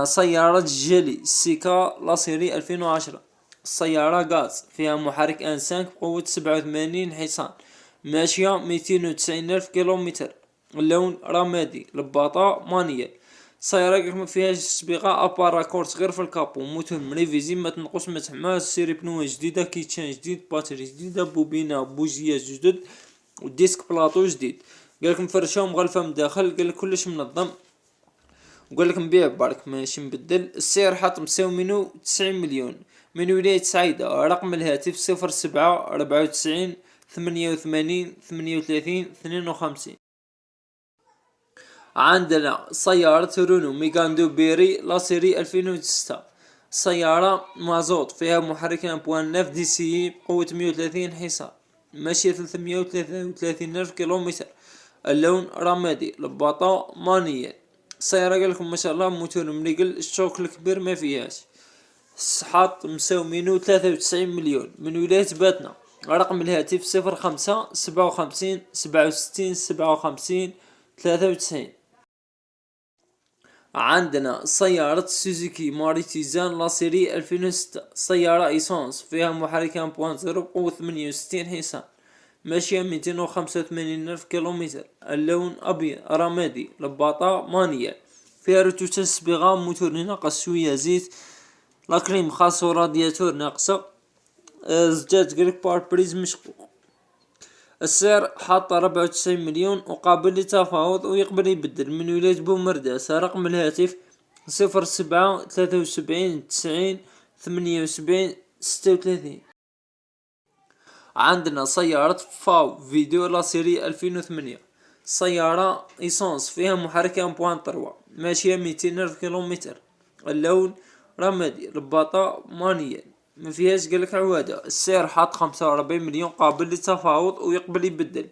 سيارة جيلي سيكا لاسيري 2010. السيارة غاز فيها محرك ان 5 بقوة 87 حصان، ماشية 290 ألف كيلومتر. اللون رمادي، الباطا مانيال. السيارة ما فيهاش سبيقة اباراكورت غير في الكابو، موتور مريفيزي ما تنقص ما تحماش، سيري بنوة جديدة، كيتشان جديد، باتري جديدة، بوبينة بوجيات جدد، وديسك بلاطو جديد. قالك مفرشة ومغلفة من الداخل، قالك كلش منظم، وقال لك نبيع برك ماشي نبدل. السعر حاط مساوي منو 90 مليون، من ولاية سعيدة. رقم الهاتف 07 94 88 38 52. عندنا سيارة رونو ميغاندو بيري لاسيري 2006. سيارة مازوت فيها محرك 1.9 دي سي بقوة 130 حصان، ماشية 333 ألف كيلومتر. اللون رمادي، الباطا مانيال. السيارة قالكم ما شاء الله موتور منقل، الشوك الكبير ما فيهاش. حاط مساوي منو 93 مليون، من ولاية باتنا. رقم الهاتف 05 57 67 57 93. عندنا سيارة سوزوكي ماريتيزان لاسيري 2006. سيارة ايسونس فيها محرك 1.0 بقوة 68 حصان، ماشية 285 ألف كيلومتر. اللون أبيض رمادي، الباطا مانيال. فيها رتوشة صبيغة، موتور ناقص شوية زيت، لاكريم خاصة، رادياتور ناقصة، زجاج قريب باربريز مشقوق. السعر حاطة 94 مليون وقابل للتفاوض ويقبل يبدل، من ولاية بومرداس. رقم الهاتف 07 73 90 78 36. عندنا سيارة فاو فيديو لاسيري 2008. سيارة ايسونس فيها محرك 1.3، ماشية 200 ألف كيلومتر. اللون رمادي، الباطا مانيال، ما فيهاش قالك عوادة. السعر حاط 45 مليون قابل للتفاوض ويقبل يبدل،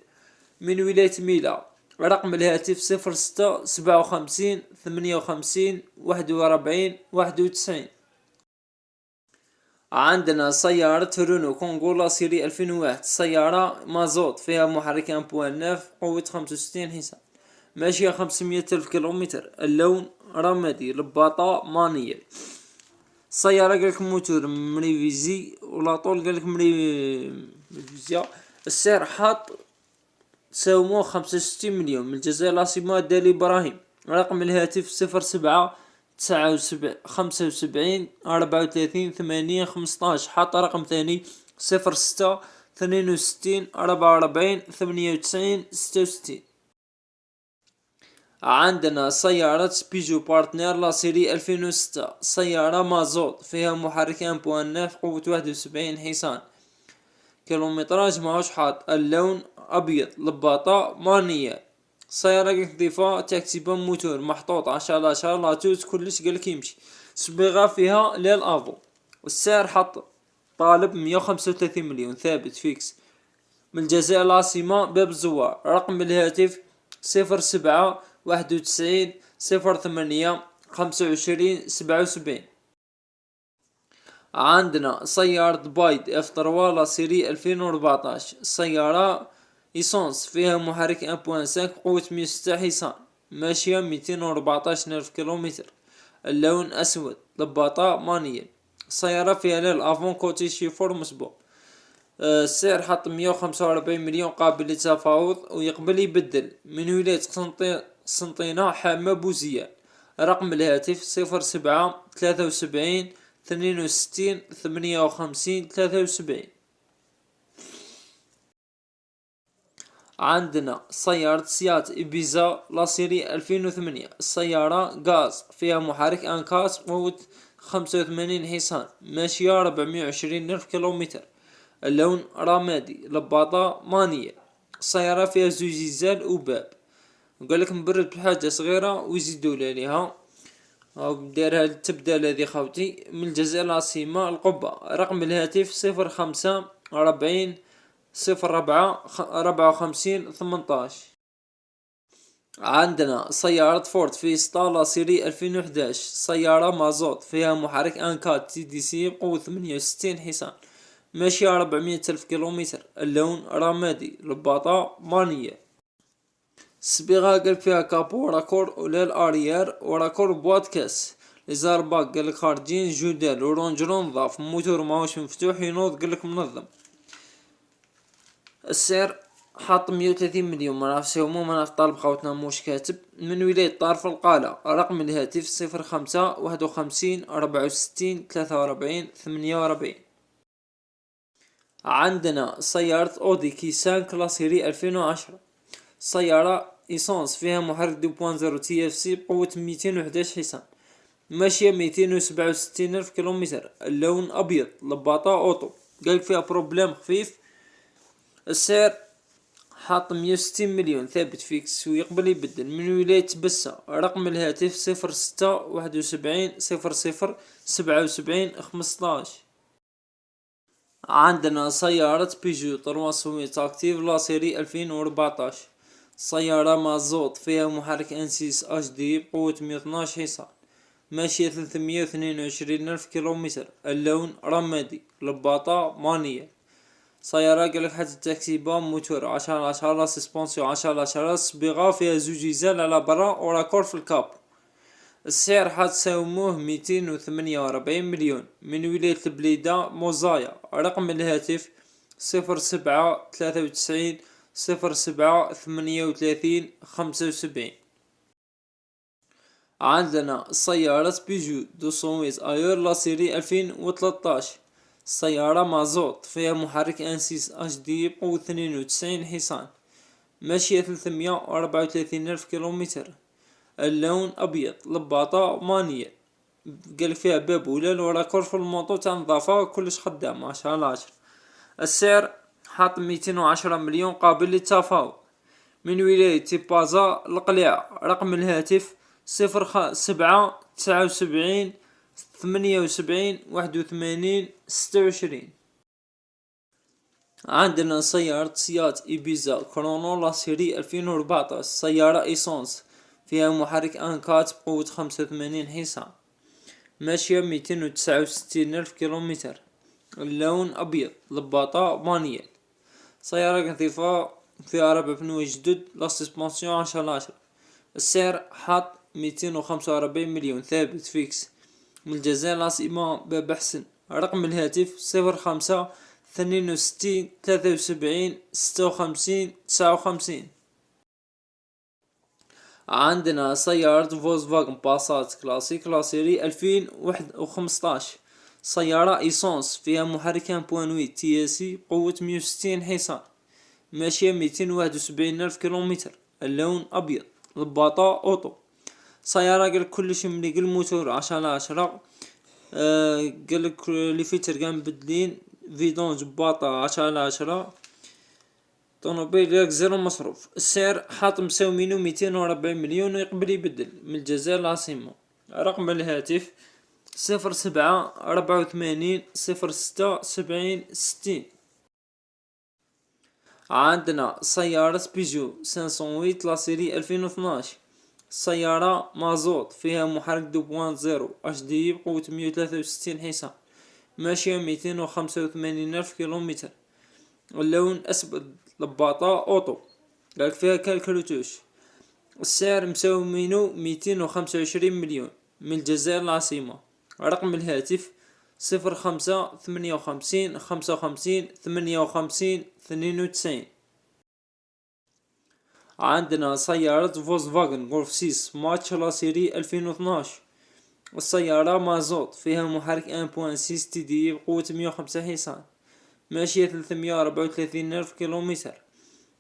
من ولاية ميلا. رقم الهاتف 06 57 58 41 91. عندنا سيارة رونو كونغو لاسيري 2001. سيارة مازوت فيها محرك 1.9 قوة 65 حصان، ماشية 500 ألف كيلومتر. اللون رمادي، الباطا مانيال. السيارة قالك موتور مريفيزي ولاطول قالك مريفيزيا. السعر حاط تساومو 65 مليون، من الجزائر لاسيما دالي إبراهيم. رقم الهاتف 07 75 34 8 15. حاط رقم ثاني 06 62 44 98 66. عندنا سيارة بيجو بارتنير لاسيري 2006. سيارة مازوت فيها محرك 1.9 قوة 71 حصان، كيلومتراج ماهوش حاط. اللون أبيض، الباطا مانيال. سيارة نظيفة، تكتيبة موتور محطوط 10 لاتوت، كلش قالك يمشي. صبيغة فيها للافو. والسعر حط طالب 135 مليون ثابت فيكس، من الجزائر العاصمة باب الزوار. رقم الهاتف 07 91 08 25 77. عندنا سيارة بايد اف لاسيري 2014. سيارة ايسونس فيها محرك 1.5 قوة 106 حصان، ماشية 214 ألف كيلومتر. اللون اسود، الباطا مانيال. السيارة فيها للافون كوتي شيفور مسبوق. السعر حط 145 مليون قابل للتفاوض ويقبل يبدل، من ولاية قسنطينة حامة بوزيان. رقم الهاتف 07 73 62 58 73. عندنا سيارة سيات إبيزا لاسيري 2008. السيارة غاز فيها محرك انكاس قوة 85 حصان، ماشية 420 ألف كيلومتر. اللون رمادي، الباطا مانيال. السيارة فيها زوج زيزال وباب، وقالك مبرد بحاجة صغيرة ويزيدوا عليها. دايرها تبدأ هذه خوتي، من الجزائر العاصمة القبة. رقم الهاتف 05 40 04 54 18. عندنا سيارة فورد فيستا لاسيري 2011. سيارة مازوت فيها محرك انكات تي دي سي بقوة 68 حصان، ماشية 400 ألف كيلومتر. اللون رمادي، الباطا مانيال. الصبيغة قال فيها كابو راكور وليل اريير وراكور بواد كاس. إزار باك قالك خارجين جدال، ورونجرون نظاف، موتور ماهوش مفتوح، ينوض قالك منظم. السعر حاط 130 مليون. منعرفش هما منعرف طالب خوتنا موش كاتب من ولاية طارف القالة. رقم الهاتف 05 51 64 43 48. عندنا سيارة اودي كيسان كلاسيري 2010. سيارة ايسونس فيها محرك 2.0 تي اف سي بقوة 211 حصان، ماشية 267 ألف كيلومتر. اللون أبيض، لباطة أوتو، قالك فيها بروبليم خفيف. السعر حاط 160 مليون ثابت فيكس ويقبل يبدل. من ولاية بسة. رقم الهاتف 06 71 00 77 15. عندنا سيارة بيجو 300 اكتيف لا سيري 2014. سيارة مازوت فيها محرك انسيس اش دي بقوة 112 حصان، ماشية 322 ألف كيلومتر. اللون رمادي، لباطة مانية. سيارة قالك حتى التاكسيبا، موتور 10/10، سسبونسيون 10/10، صبيغة فيها زوج يزال على برا وراكور في الكاب. السعر حتساوموه 248 مليون. من ولاية البليدة موزايا. رقم الهاتف 07 93 07 38 75. عندنا سيارة بيجو 200 ايور لا سيري 2013. سيارة مازوت فيها محرك انسيس اش دي بقوة 92 حصان، ماشية 334 ألف كيلومتر. اللون أبيض، لباطة مانية، قال فيها باب ولال وراكور في الموطو تاع نظافة كلش خدام 10/10. السعر حاط 210 مليون قابل للتفاوض. من ولاية تيبازا القليعة. رقم الهاتف 07 79 78 81 26. عندنا سيارة سيات إيبيزا كرونو لا سيري 2014. سيارة إيسونس فيها محرك أنكات بقوة 85 حصان، ماشية 269 ألف كيلومتر. اللون أبيض، لباطة مانيال. سيارة نظيفة فيها 4 بنوع جدد، لا سسبونسيون 10/10. السعر حاط 245 مليون ثابت فيكس. من الجزائر العاصمة باب حسن. رقم الهاتف 05 62 73 56 59. عندنا سيارة فولكسفاغن باسات كلاسيك لا سيري 2015. سيارة ايسونس فيها محرك 1.8 تي اس سي قوة 160 حصان، ماشية 271 ألف كيلومتر. اللون أبيض، لباطة أوتو. سيارة قالك كلش مليق، الموتور 10/10. قالك لي فيتر قام مبدلين، فيدون جباطة 10/10. طونوبيل ياك زيرو مصروف. السعر حاط مساومينو 240 مليون ويقبل يبدل. من الجزائر العاصمة. رقم الهاتف 07 84 06 70 60. عندنا سيارة بيجو 508 لا سيري 2012. سيارة مازوت فيها محرك 2.0 اش دي بقوة 163 حصان، ماشية 285 ألف كيلومتر. اللون أسود، لباطة أوتو، قالك فيها كالكولوتوش. السعر مساومينو 225 مليون. من الجزائر العاصمة. رقم الهاتف 05 58 55 58 92. عندنا سيارة فولكسفاغن غولف 6 ماتش لا سيري 2012. السيارة مازوت فيها محرك 1.6 تي دي بقوة 105 حصان، ماشية 334 ألف كيلومتر.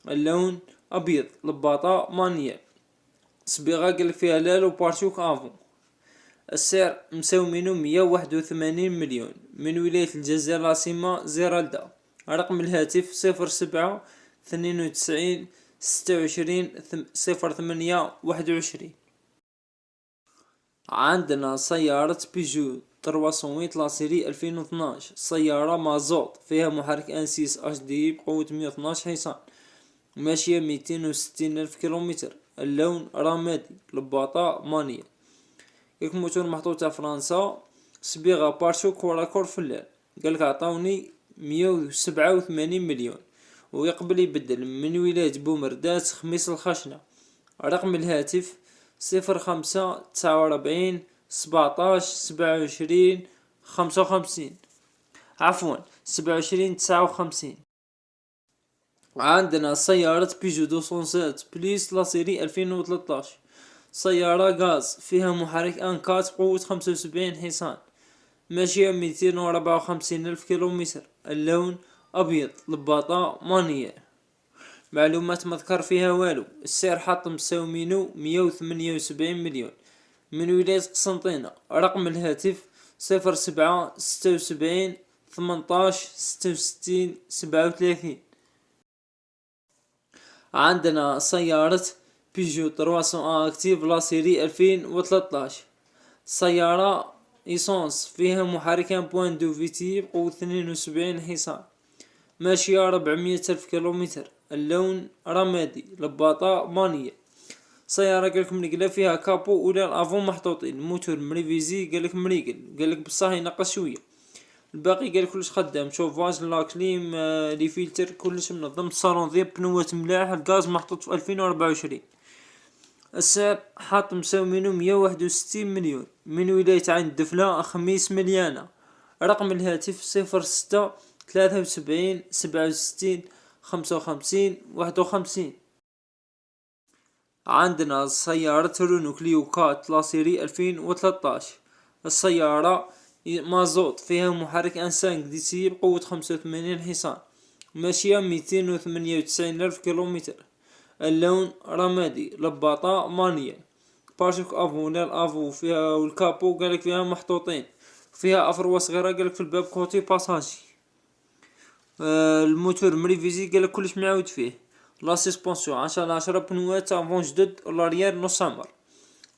اللون أبيض، لباطة مانيال. صبيغة قال فيها لال وبارشوك افون. السعر مساومينو 181 مليون. من ولاية الجزائر العاصمة زيرالدا. رقم الهاتف 07 92 26 08 21. عندنا سيارة بيجو 300 لا سيري 2012. سيارة مازوت فيها محرك انسيس اش دي بقوة 112 حصان، ماشية 260 ألف كيلومتر. اللون رمادي، لباطة مانية. كيك موتور محطوط تاع فرنسا، صبيغة بارشوك وراكور فلان. قالك عطاوني 187 مليون ويقبل يبدل. من ولاية بومرداس خميس الخشنة. رقم الهاتف 05 49 17 27 55 عفوا 27 59. عندنا سيارة بيجو 207 بليس لاسيري 2013، سيارة غاز فيها محرك انكات بقوة 75 حصان، ماشية 254 ألف كيلومتر، اللون أبيض، الباطة مانية. معلومات مذكر فيها والو. السعر حاط مساومينو 178 مليون، من ولاية قسنطينة. رقم الهاتف 07 76 18 66 37. عندنا سيارة بيجو 300 اكتيف لاسيري 2013، سيارة ايسونس فيها محرك 1.2 فيتي بقوة 72 حصان، ماشية 400 ألف كيلومتر، اللون رمادي، الباطة مانية. سيارة قالك مريقلة فيها كابو ولا الافون محطوطين، الموتور مريفيزي قالك مريقل، قالك بصح ينقص شوية، الباقي قالك كلش خدام، شوفاج لاكليم لي فيلتر كلش منظم، الصالون ذيب، بنوات ملاح، الغاز محطوط في 2024. السعر حاط مساومينو 161 مليون، من ولاية عين الدفلة خميس مليانة. رقم الهاتف 06 73 67 55 51. عندنا سيارة رونو كليو كات لاسيري 2013، السيارة مازوت فيها محرك انسانك دي سي بقوة 85 حصان، ماشية 298 ألف كيلومتر، اللون رمادي، لباطة مانية، باشوك افو الافو فيها والكابو قالك فيها محطوطين، فيها افروة صغيرة قالك في الباب كوتي باساجي. الموتور مريفيزي قالك كلش معاود فيه، لا سسبونسيون 10/10، بنوات افون جدد، لاريير نص عمر.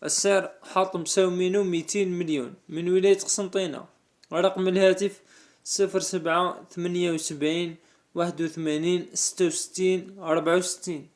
السعر حاط مساومينو 200 مليون، من ولاية قسنطينة. رقم الهاتف 07 78 81 66 64.